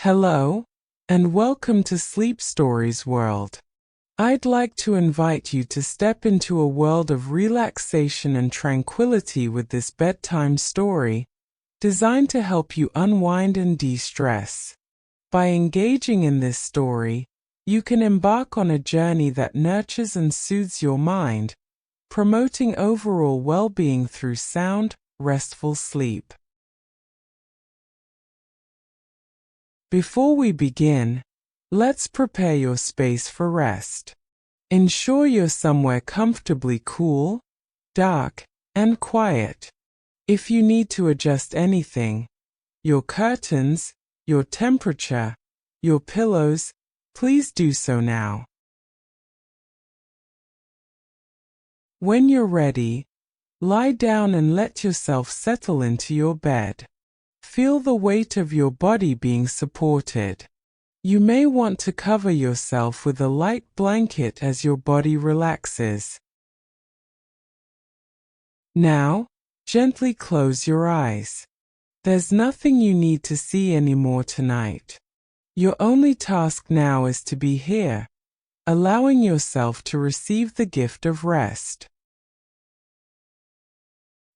Hello, and welcome to Sleep Stories World. I'd like to invite you to step into a world of relaxation and tranquility with this bedtime story, designed to help you unwind and de-stress. By engaging in this story, you can embark on a journey that nurtures and soothes your mind, promoting overall well-being through sound, restful sleep. Before we begin, let's prepare your space for rest. Ensure you're somewhere comfortably cool, dark, and quiet. If you need to adjust anything, your curtains, your temperature, your pillows, please do so now. When you're ready, lie down and let yourself settle into your bed. Feel the weight of your body being supported. You may want to cover yourself with a light blanket as your body relaxes. Now, gently close your eyes. There's nothing you need to see anymore tonight. Your only task now is to be here, allowing yourself to receive the gift of rest.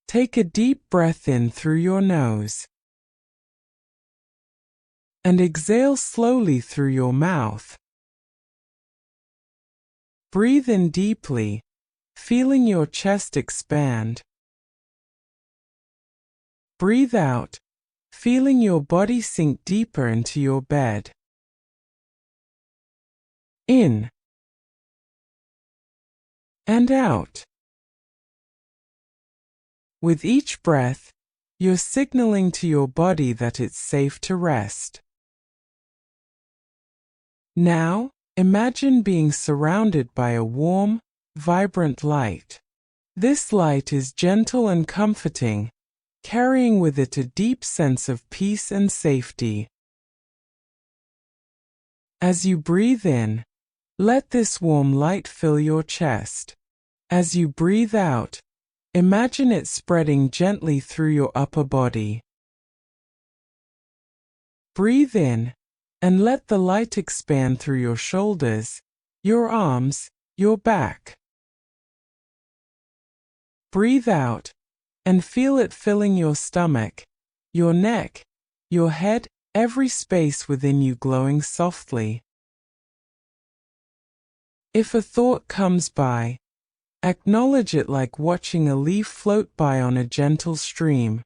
Take a deep breath in through your nose and exhale slowly through your mouth. Breathe in deeply, feeling your chest expand. Breathe out, feeling your body sink deeper into your bed. In and out. With each breath, you're signaling to your body that it's safe to rest. Now, imagine being surrounded by a warm, vibrant light. This light is gentle and comforting, carrying with it a deep sense of peace and safety. As you breathe in, let this warm light fill your chest. As you breathe out, imagine it spreading gently through your upper body. Breathe in, and let the light expand through your shoulders, your arms, your back. Breathe out, and feel it filling your stomach, your neck, your head, every space within you glowing softly. If a thought comes by, acknowledge it like watching a leaf float by on a gentle stream,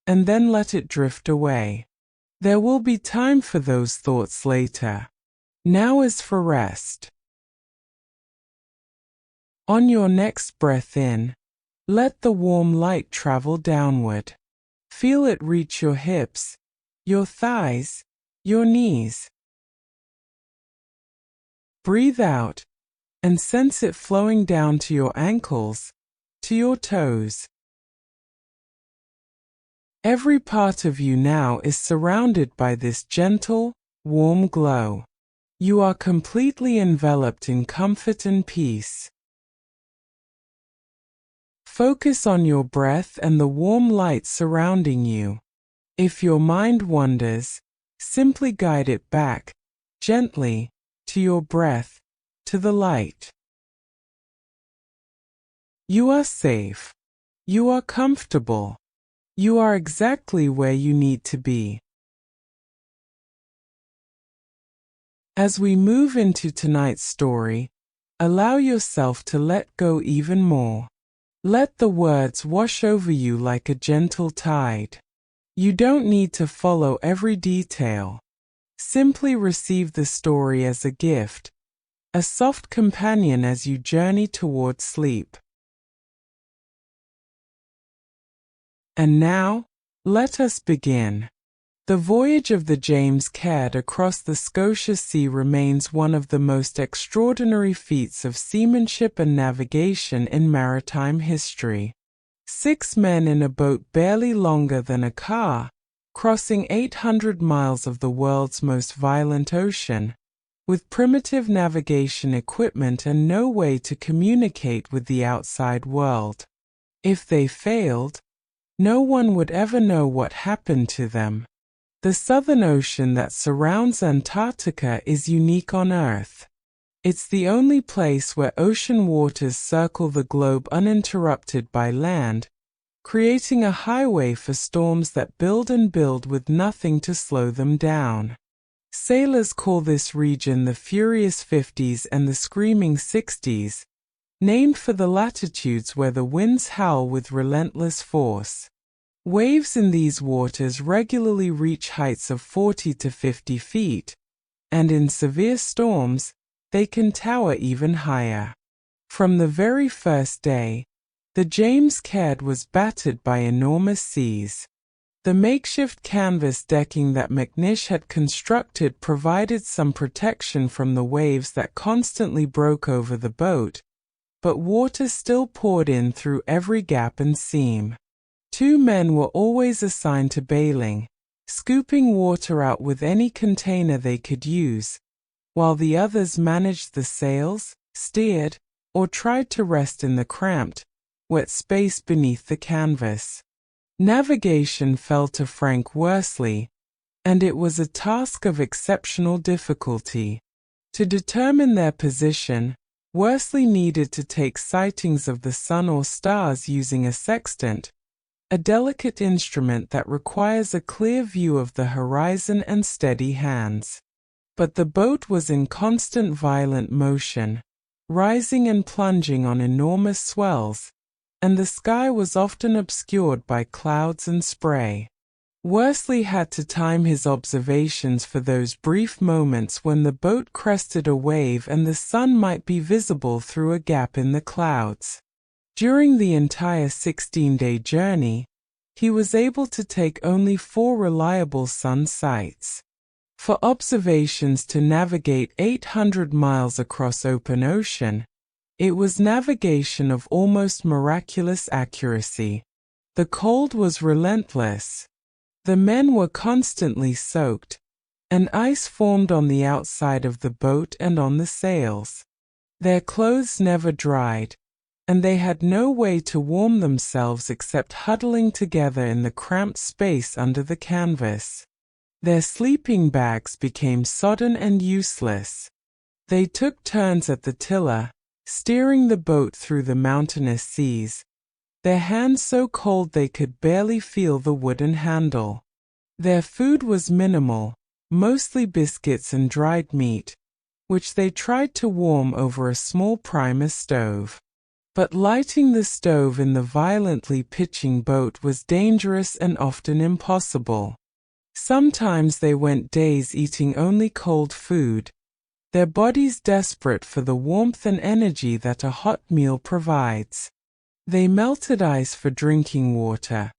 and then let it drift away. There will be time for those thoughts later. Now is for rest. On your next breath in, let the warm light travel downward. Feel it reach your hips, your thighs, your knees. Breathe out, and sense it flowing down to your ankles, to your toes. Every part of you now is surrounded by this gentle, warm glow. You are completely enveloped in comfort and peace. Focus on your breath and the warm light surrounding you. If your mind wanders, simply guide it back, gently, to your breath, to the light. You are safe. You are comfortable. You are exactly where you need to be. As we move into tonight's story, allow yourself to let go even more. Let the words wash over you like a gentle tide. You don't need to follow every detail. Simply receive the story as a gift, a soft companion as you journey toward sleep. And now, let us begin. The voyage of the James Caird across the Scotia Sea remains one of the most extraordinary feats of seamanship and navigation in maritime history. 6 men in a boat barely longer than a car, crossing 800 miles of the world's most violent ocean, with primitive navigation equipment and no way to communicate with the outside world. If they failed, no one would ever know what happened to them. The Southern Ocean that surrounds Antarctica is unique on Earth. It's the only place where ocean waters circle the globe uninterrupted by land, creating a highway for storms that build and build with nothing to slow them down. Sailors call this region the Furious 50s and the Screaming 60s, named for the latitudes where the winds howl with relentless force. Waves in these waters regularly reach heights of 40 to 50 feet, and in severe storms, they can tower even higher. From the very first day, the James Caird was battered by enormous seas. The makeshift canvas decking that McNish had constructed provided some protection from the waves that constantly broke over the boat, but water still poured in through every gap and seam. 2 men were always assigned to bailing, scooping water out with any container they could use, while the others managed the sails, steered, or tried to rest in the cramped, wet space beneath the canvas. Navigation fell to Frank Worsley, and it was a task of exceptional difficulty. To determine their position, Worsley needed to take sightings of the sun or stars using a sextant, a delicate instrument that requires a clear view of the horizon and steady hands. But the boat was in constant violent motion, rising and plunging on enormous swells, and the sky was often obscured by clouds and spray. Worsley had to time his observations for those brief moments when the boat crested a wave and the sun might be visible through a gap in the clouds. During the entire 16-day journey, he was able to take only 4 reliable sun sights. For observations to navigate 800 miles across open ocean, it was navigation of almost miraculous accuracy. The cold was relentless. The men were constantly soaked, and ice formed on the outside of the boat and on the sails. Their clothes never dried, and they had no way to warm themselves except huddling together in the cramped space under the canvas. Their sleeping bags became sodden and useless. They took turns at the tiller, steering the boat through the mountainous seas, their hands so cold they could barely feel the wooden handle. Their food was minimal, mostly biscuits and dried meat, which they tried to warm over a small primus stove. But lighting the stove in the violently pitching boat was dangerous and often impossible. Sometimes they went days eating only cold food, their bodies desperate for the warmth and energy that a hot meal provides. They melted ice for drinking water,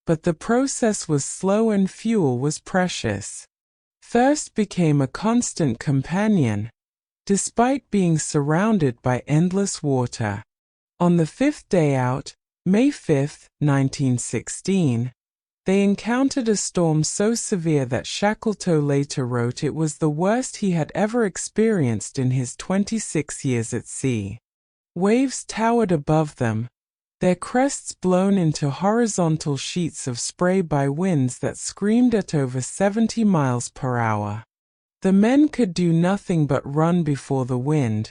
but the process was slow and fuel was precious. Thirst became a constant companion, despite being surrounded by endless water. On the 5th day out, May 5, 1916, they encountered a storm so severe that Shackleton later wrote it was the worst he had ever experienced in his 26 years at sea. Waves towered above them, their crests blown into horizontal sheets of spray by winds that screamed at over 70 miles per hour. The men could do nothing but run before the wind,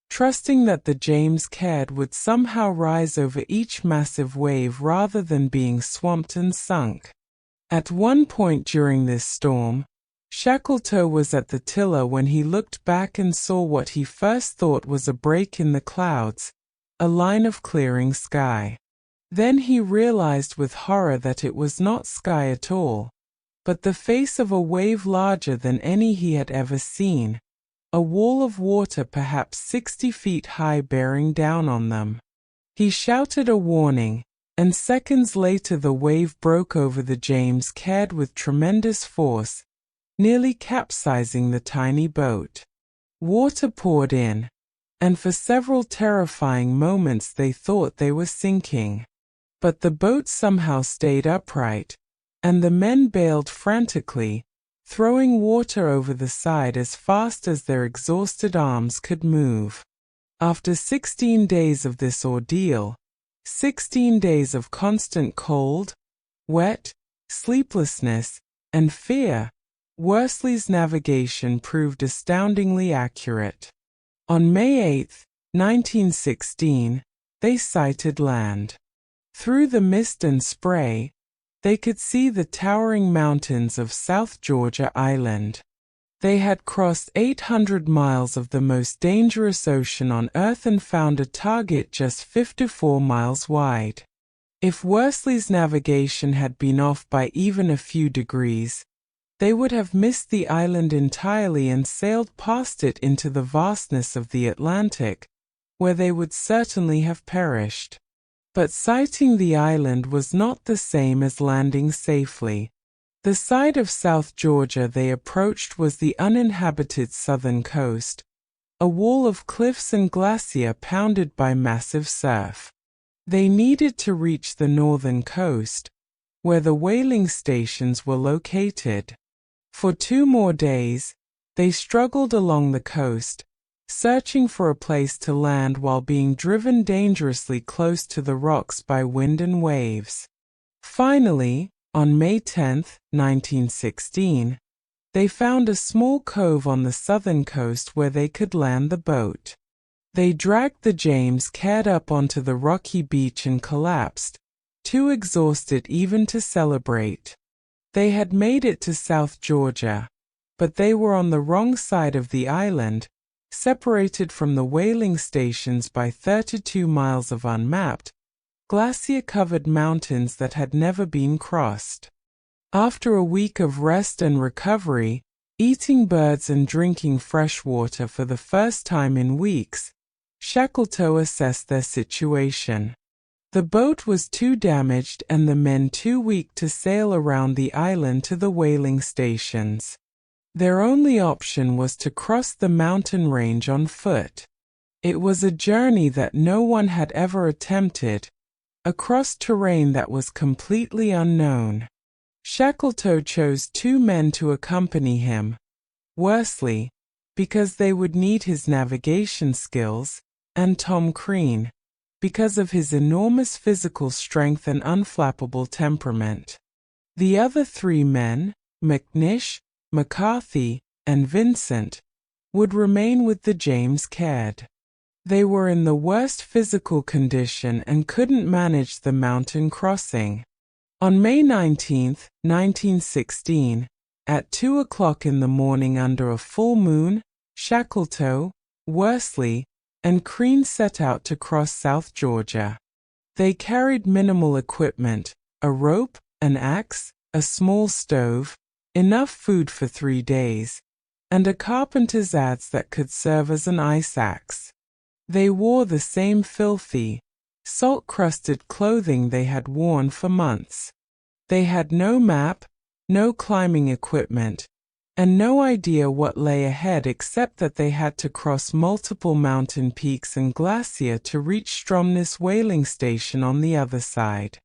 trusting that the James Caird would somehow rise over each massive wave rather than being swamped and sunk. At one point during this storm, Shackleton was at the tiller when he looked back and saw what he first thought was a break in the clouds, a line of clearing sky. Then he realized with horror that it was not sky at all, but the face of a wave larger than any he had ever seen, a wall of water perhaps 60 feet high bearing down on them. He shouted a warning, and seconds later the wave broke over the James Caird with tremendous force, nearly capsizing the tiny boat. Water poured in, and for several terrifying moments they thought they were sinking. But the boat somehow stayed upright, and the men bailed frantically, throwing water over the side as fast as their exhausted arms could move. After 16 days of this ordeal, 16 days of constant cold, wet, sleeplessness, and fear, Worsley's navigation proved astoundingly accurate. On May 8, 1916, they sighted land. Through the mist and spray, they could see the towering mountains of South Georgia Island. They had crossed 800 miles of the most dangerous ocean on Earth and found a target just 54 miles wide. If Worsley's navigation had been off by even a few degrees, they would have missed the island entirely and sailed past it into the vastness of the Atlantic, where they would certainly have perished. But sighting the island was not the same as landing safely. The side of South Georgia they approached was the uninhabited southern coast, a wall of cliffs and glacier pounded by massive surf. They needed to reach the northern coast, where the whaling stations were located. For 2 more days, they struggled along the coast, searching for a place to land while being driven dangerously close to the rocks by wind and waves. Finally, on May 10, 1916, they found a small cove on the southern coast where they could land the boat. They dragged the James Caird up onto the rocky beach and collapsed, too exhausted even to celebrate. They had made it to South Georgia, but they were on the wrong side of the island, separated from the whaling stations by 32 miles of unmapped, glacier-covered mountains that had never been crossed. After a week of rest and recovery, eating birds and drinking fresh water for the first time in weeks, Shackleton assessed their situation. The boat was too damaged and the men too weak to sail around the island to the whaling stations. Their only option was to cross the mountain range on foot. It was a journey that no one had ever attempted, across terrain that was completely unknown. Shackleton chose 2 men to accompany him, Worsley, because they would need his navigation skills, and Tom Crean, because of his enormous physical strength and unflappable temperament. The other 3 men, McNish, McCarthy, and Vincent, would remain with the James Caird. They were in the worst physical condition and couldn't manage the mountain crossing. On May 19, 1916, at 2 o'clock in the morning under a full moon, Shackleton, Worsley, and Crean set out to cross South Georgia. They carried minimal equipment, a rope, an axe, a small stove, enough food for 3 days, and a carpenter's adze that could serve as an ice axe. They wore the same filthy, salt-crusted clothing they had worn for months. They had no map, no climbing equipment, and no idea what lay ahead except that they had to cross multiple mountain peaks and glacier to reach Stromness whaling station on the other side.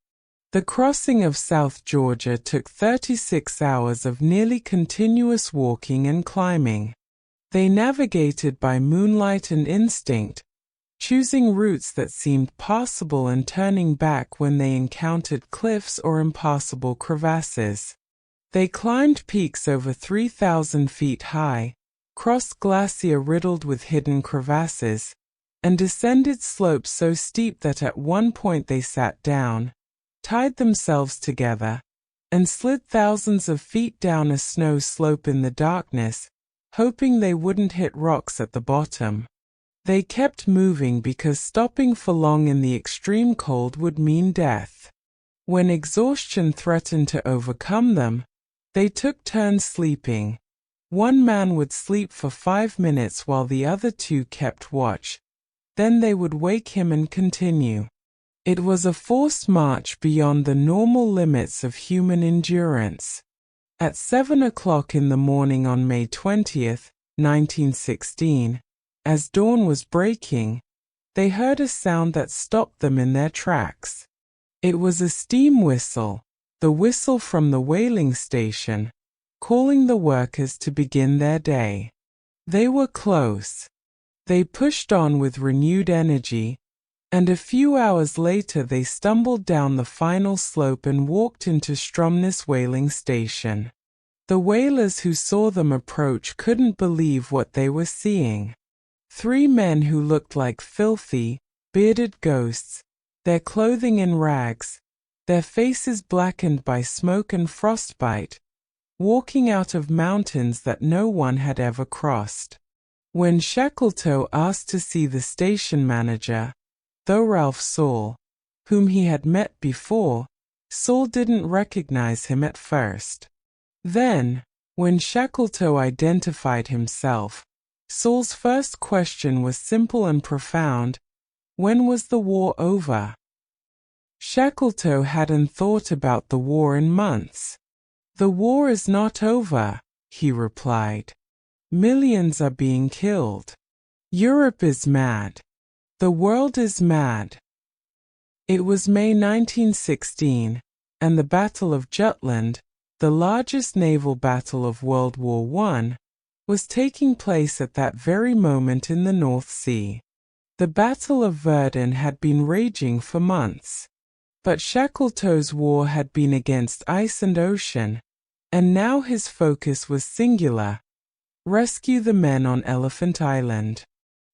The crossing of South Georgia took 36 hours of nearly continuous walking and climbing. They navigated by moonlight and instinct, choosing routes that seemed passable and turning back when they encountered cliffs or impassable crevasses. They climbed peaks over 3,000 feet high, crossed glacier riddled with hidden crevasses, and descended slopes so steep that at one point they sat down, tied themselves together, and slid thousands of feet down a snow slope in the darkness, hoping they wouldn't hit rocks at the bottom. They kept moving because stopping for long in the extreme cold would mean death. When exhaustion threatened to overcome them, they took turns sleeping. One man would sleep for 5 minutes while the other 2 kept watch. Then they would wake him and continue. It was a forced march beyond the normal limits of human endurance. At 7 o'clock in the morning on May 20, 1916, as dawn was breaking, they heard a sound that stopped them in their tracks. It was a steam whistle, the whistle from the whaling station, calling the workers to begin their day. They were close. They pushed on with renewed energy, and a few hours later they stumbled down the final slope and walked into Stromness whaling station. The whalers who saw them approach couldn't believe what they were seeing. 3 men who looked like filthy, bearded ghosts, their clothing in rags, their faces blackened by smoke and frostbite, walking out of mountains that no one had ever crossed. When Shackleton asked to see the station manager, though Ralph Saul, whom he had met before, Saul didn't recognize him at first. Then, when Shackleton identified himself, Saul's first question was simple and profound: when was the war over? Shackleton hadn't thought about the war in months. The war is not over, he replied. Millions are being killed. Europe is mad. The world is mad. It was May 1916, and the Battle of Jutland, the largest naval battle of World War I, was taking place at that very moment in the North Sea. The Battle of Verdun had been raging for months. But Shackleton's war had been against ice and ocean, and now his focus was singular: rescue the men on Elephant Island.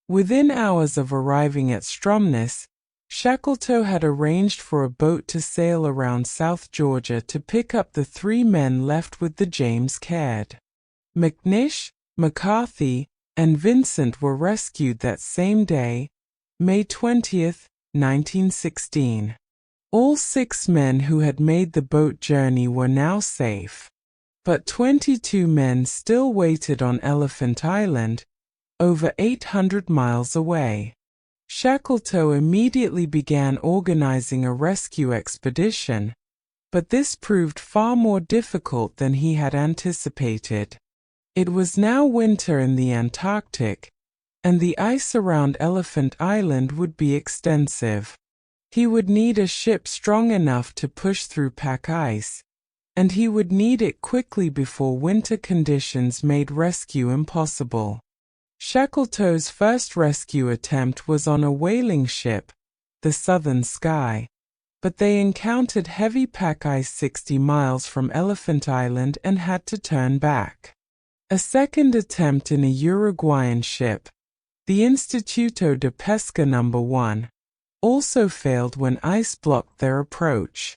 Within hours of arriving at Stromness, Shackleton had arranged for a boat to sail around South Georgia to pick up the 3 men left with the James Caird. McNish, McCarthy, and Vincent were rescued that same day, May 20, 1916. All 6 men who had made the boat journey were now safe. But 22 men still waited on Elephant Island, over 800 miles away. Shackleton immediately began organizing a rescue expedition, but this proved far more difficult than he had anticipated. It was now winter in the Antarctic, and the ice around Elephant Island would be extensive. He would need a ship strong enough to push through pack ice, and he would need it quickly before winter conditions made rescue impossible. Shackleton's first rescue attempt was on a whaling ship, the Southern Sky, but they encountered heavy pack ice 60 miles from Elephant Island and had to turn back. A second attempt in a Uruguayan ship, the Instituto de Pesca No. 1, also failed when ice blocked their approach.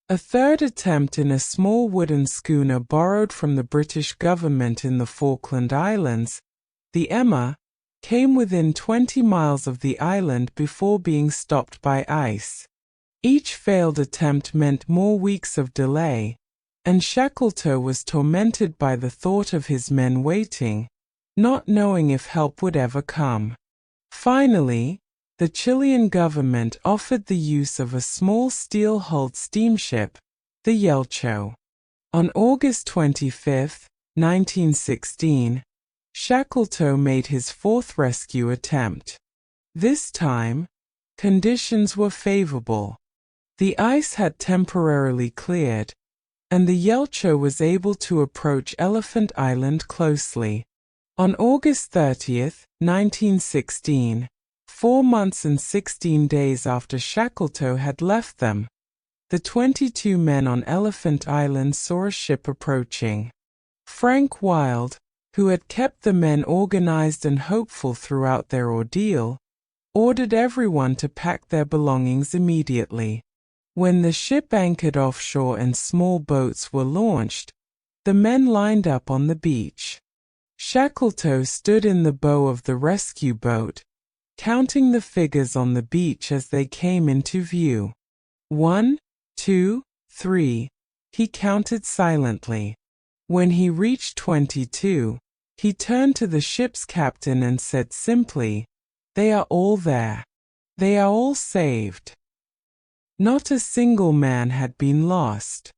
A third attempt in a small wooden schooner borrowed from the British government in the Falkland Islands, the Emma, came within 20 miles of the island before being stopped by ice. Each failed attempt meant more weeks of delay, and Shackleton was tormented by the thought of his men waiting, not knowing if help would ever come. Finally, the Chilean government offered the use of a small steel-hulled steamship, the Yelcho. On August 25, 1916, Shackleton made his 4th rescue attempt. This time, conditions were favorable. The ice had temporarily cleared, and the Yelcho was able to approach Elephant Island closely. On August 30, 1916, 4 months and 16 days after Shackleton had left them, the 22 men on Elephant Island saw a ship approaching. Frank Wild, who had kept the men organized and hopeful throughout their ordeal, ordered everyone to pack their belongings immediately. When the ship anchored offshore and small boats were launched, the men lined up on the beach. Shackleton stood in the bow of the rescue boat, counting the figures on the beach as they came into view. 1, 2, 3, he counted silently. When he reached 22, he turned to the ship's captain and said simply, "They are all there. They are all saved." Not a single man had been lost.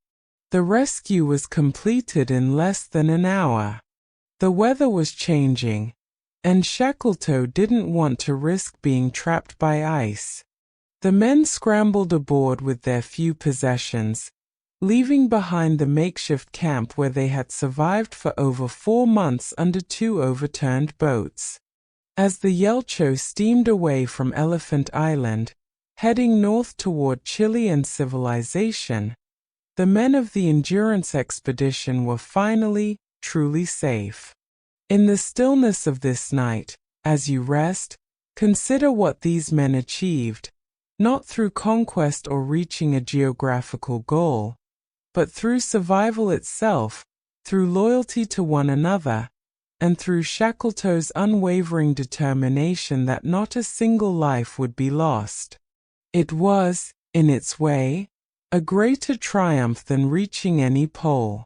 The rescue was completed in less than an hour. The weather was changing, and Shackleton didn't want to risk being trapped by ice. The men scrambled aboard with their few possessions, leaving behind the makeshift camp where they had survived for over 4 months under 2 overturned boats. As the Yelcho steamed away from Elephant Island, heading north toward Chile and civilization, the men of the Endurance expedition were finally, truly safe. In the stillness of this night, as you rest, consider what these men achieved, not through conquest or reaching a geographical goal, but through survival itself, through loyalty to one another, and through Shackleton's unwavering determination that not a single life would be lost. It was, in its way, a greater triumph than reaching any pole.